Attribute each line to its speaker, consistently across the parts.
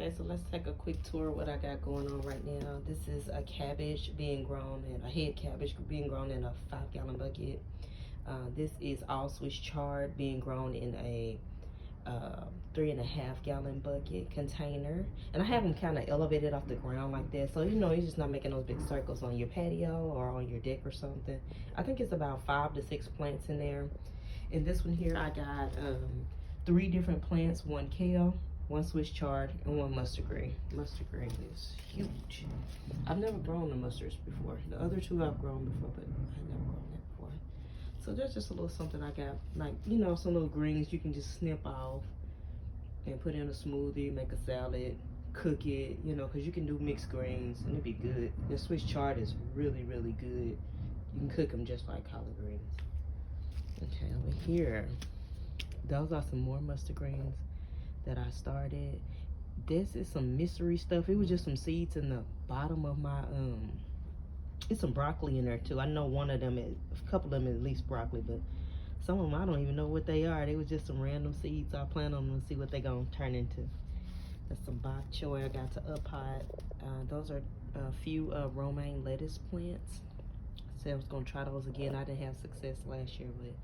Speaker 1: Okay, so let's take a quick tour of what I got going on right now. This is a cabbage being grown in a head cabbage being grown in a 5-gallon bucket. This is all Swiss chard being grown in a 3.5-gallon bucket container, and I have them kind of elevated off the ground like that, so you're just not making those big circles on your patio or on your deck or something. I think it's about 5 to 6 plants in there. And this one here, I got 3 different plants: 1 kale, 1 Swiss chard, and 1 mustard green. Mustard green is huge. I've never grown the mustards before. The other 2 I've grown before, but I've never grown that before. So that's just a little something I got, like, some little greens you can just snip off and put in a smoothie, make a salad, cook it, because you can do mixed greens and it'd be good. The Swiss chard is really, really good. You can cook them just like collard greens. Okay, over here, those are some more mustard greens that I started. This is some mystery stuff. It was just some seeds in the bottom of my it's some broccoli in there too. I know one of them, a couple of them at least broccoli, but some of them I don't even know what they are. They was just some random seeds. I plant them and see what they gonna turn into. That's some bok choy I got to up-pot. Those are a few romaine lettuce plants. Said I was gonna try those again. I didn't have success last year, but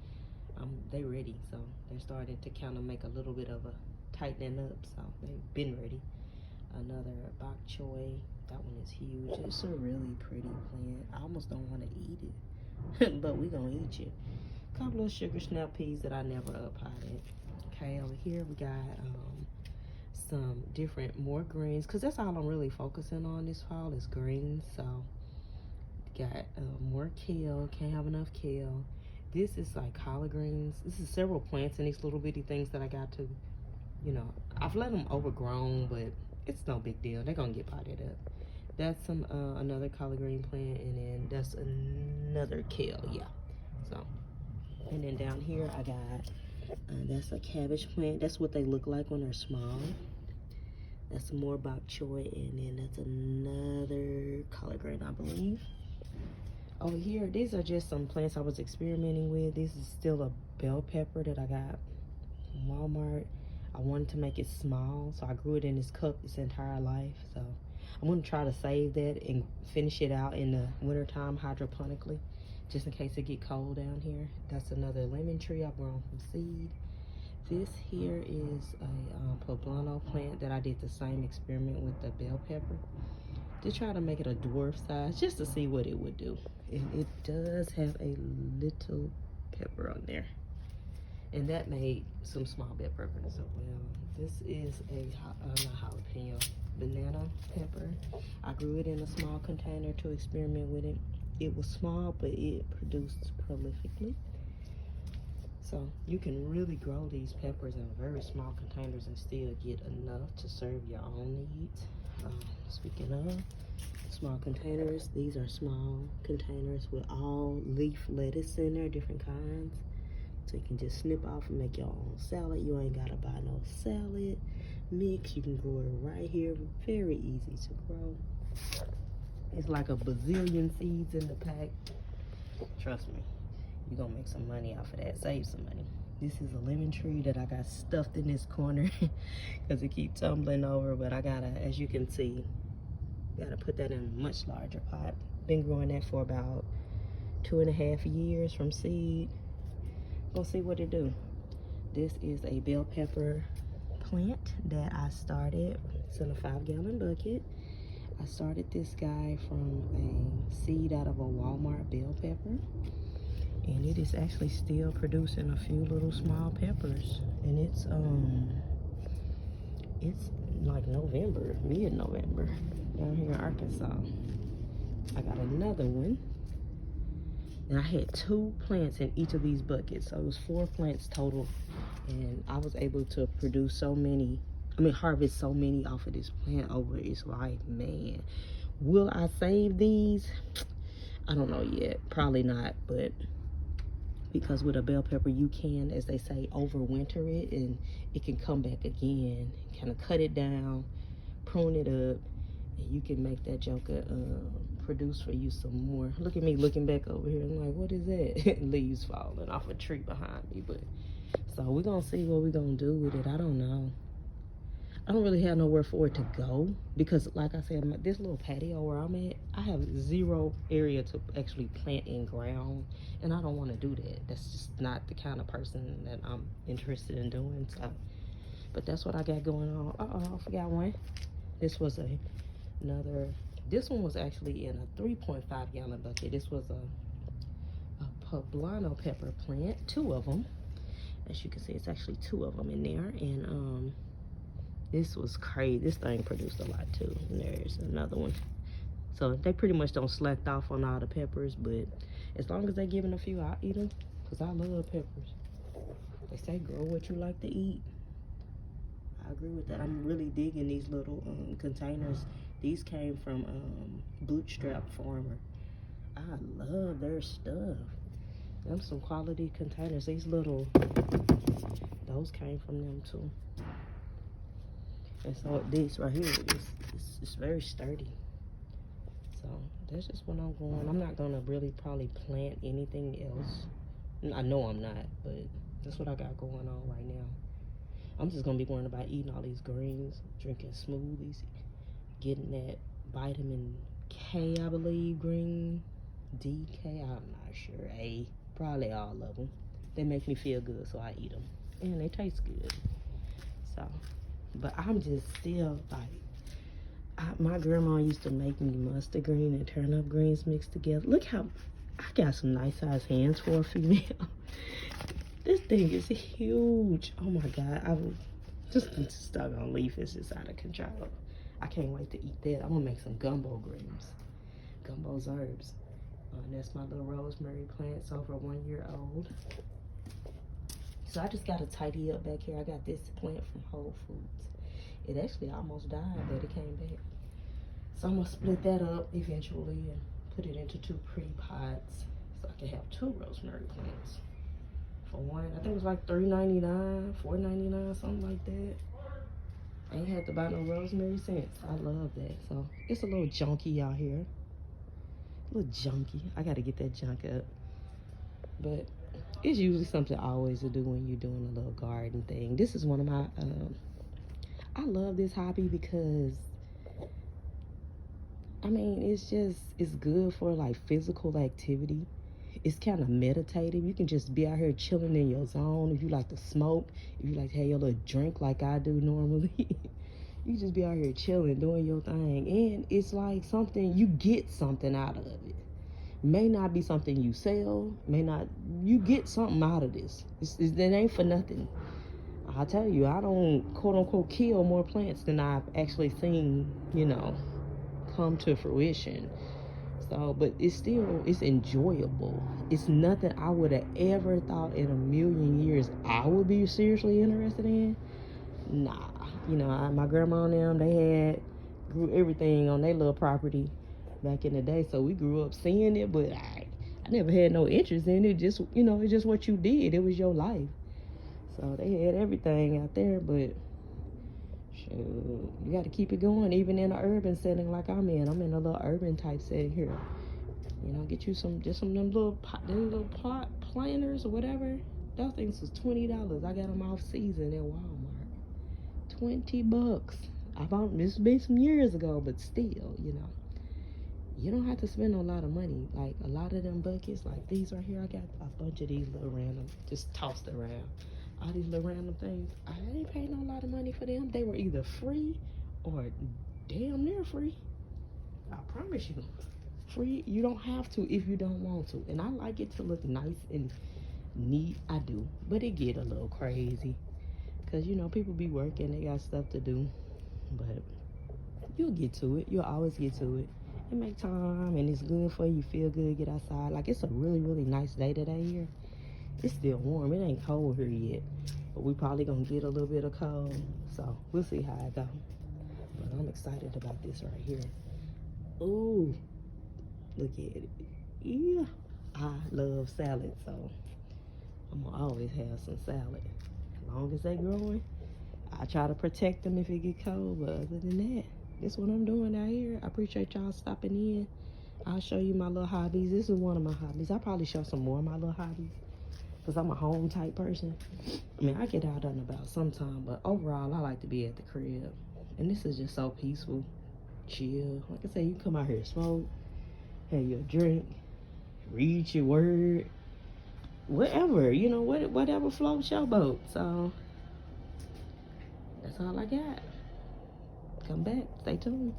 Speaker 1: they ready, so they're starting to kind of make a little bit of a tightening up, so they've been ready. Another bok choy, that one is huge. It's a really pretty plant. I almost don't want to eat it, but we gonna eat it. A couple of sugar snap peas that I never up-potted. Okay, over here we got some different more greens, because that's all I'm really focusing on this fall is greens. So got more kale. Can't have enough kale. This is like collard greens. This is several plants and these little bitty things that I got to, I've let them overgrown, but it's no big deal. They're gonna get potted up. That's some another collard green plant, and then that's another kale. Yeah. So, and then down here I got that's a cabbage plant. That's what they look like when they're small. That's some more bok choy, and then that's another collard green, I believe. Over here, these are just some plants I was experimenting with. This is still a bell pepper that I got from Walmart. I wanted to make it small, so I grew it in this cup its entire life. So I'm gonna try to save that and finish it out in the wintertime hydroponically, just in case it get cold down here. That's another lemon tree I've grown from seed. This here is a poblano plant that I did the same experiment with the bell pepper, to try to make it a dwarf size, just to see what it would do. And it does have a little pepper on there, and that made some small bell peppers as well. This is a not jalapeno, banana pepper. I grew it in a small container to experiment with it. It was small, but it produced prolifically. So you can really grow these peppers in very small containers and still get enough to serve your own needs. Speaking of small containers, these are small containers with all leaf lettuce in there, different kinds. So you can just snip off and make your own salad. You ain't gotta buy no salad mix. You can grow it right here. Very easy to grow. It's like a bazillion seeds in the pack. Trust me, you're gonna make some money off of that. Save some money. This is a lemon tree that I got stuffed in this corner because it keeps tumbling over, but I gotta, as you can see, gotta put that in a much larger pot. Been growing that for about 2.5 years from seed. We'll see what it do. This is a bell pepper plant that I started. It's in a 5-gallon bucket. I started this guy from a seed out of a Walmart bell pepper, and it is actually still producing a few little small peppers, and it's like November, mid-November down here in Arkansas. I got another one, and I had 2 plants in each of these buckets, so it was 4 plants total, and I was able to produce harvest so many off of this plant over its life. Man, will I save these? I don't know yet. Probably not, but because with a bell pepper you can, as they say, overwinter it, and it can come back again. Kind of cut it down, prune it up, and you can make that joker produce for you some more. Look at me looking back over here. I'm like, what is that? Leaves falling off a tree behind me. But so we're gonna see what we're gonna do with it. I don't know. I don't really have nowhere for it to go because, like I said, this little patio where I'm at, I have zero area to actually plant in ground, and I don't want to do that. That's just not the kind of person that I'm interested in doing. So, but that's what I got going on. I forgot one. This was another. This one was actually in a 3.5 gallon bucket. This was a poblano pepper plant, 2 of them. As you can see, it's actually 2 of them in there, and this was crazy. This thing produced a lot too. And there's another one. So they pretty much don't slack off on all the peppers, but as long as they giving a few, I'll eat them because I love peppers. They say grow what you like to eat. I agree with that. I'm really digging these little containers. These came from Bootstrap Farmer. I love their stuff. Them some quality containers. These little, those came from them too. And so this right here is very sturdy. So that's just what I'm going. I'm not gonna really probably plant anything else. I know I'm not, but that's what I got going on right now. I'm just gonna be worrying about eating all these greens, drinking smoothies, getting that vitamin K, I believe, green, D, K, I'm not sure, A, probably all of them. They make me feel good, so I eat them, and they taste good. So, but I'm just still like, my grandma used to make me mustard green and turnip greens mixed together. Look how, I got some nice size hands for a female. This thing is huge. Oh my God, I was just stuck on leaf. It's just out of control. I can't wait to eat that. I'm gonna make some gumbo greens, gumbo's herbs. And that's my little rosemary plant. It's over 1 year old. So I just gotta tidy up back here. I got this plant from Whole Foods. It actually almost died, but it came back. So I'm gonna split that up eventually and put it into 2 pretty pots so I can have 2 rosemary plants. For one, I think it was like $3.99, $4.99, something like that. I ain't had to buy no rosemary since. I love that. So it's a little junky out here. A little junky. I gotta get that junk up. But it's usually something always to do when you're doing a little garden thing. This is one of my, I love this hobby because, I mean, it's good for like physical activity. It's kind of meditative. You can just be out here chilling in your zone. If you like to smoke, if you like to have your little drink like I do normally, you just be out here chilling, doing your thing. And it's like something, you get something out of it. May not be something you sell, you get something out of this. It ain't for nothing. I tell you, I don't quote unquote kill more plants than I've actually seen, come to fruition. So, but it's enjoyable. It's nothing I would have ever thought in a million years I would be seriously interested in. Nah, my grandma and them, they grew everything on their little property back in the day. So we grew up seeing it, but I never had no interest in it. Just, it's just what you did. It was your life. So they had everything out there, but shoot, you got to keep it going, even in an urban setting like I'm in. I'm in a little urban type setting here. Get you some of them little pot planters or whatever. Those things was $20. I got them off season at Walmart. $20. I bought this been some years ago, but still, you don't have to spend a lot of money. Like a lot of them buckets, like these right here, I got a bunch of these little random, just tossed around. All these little random things, I ain't paying a lot of money for them. They were either free or damn near free. I promise you. Free, you don't have to if you don't want to. And I like it to look nice and neat, I do. But it get a little crazy. Because, people be working, they got stuff to do. But you'll get to it. You'll always get to it. And make time, and it's good for you. Feel good, get outside. Like, it's a really, really nice day today here. It's still warm. It ain't cold here yet. But we probably going to get a little bit of cold. So, we'll see how it goes. But I'm excited about this right here. Ooh. Look at it. Yeah. I love salad, so I'm going to always have some salad. As long as they growing, I try to protect them if it get cold. But other than that, this is what I'm doing out here. I appreciate y'all stopping in. I'll show you my little hobbies. This is one of my hobbies. I'll probably show some more of my little hobbies. because I'm a home type person. I mean, I get out and about sometime, but overall, I like to be at the crib. And this is just so peaceful, chill. Like I said, you come out here, smoke, have your drink, read your word, whatever, you know, whatever floats your boat. So that's all I got. Come back, stay tuned.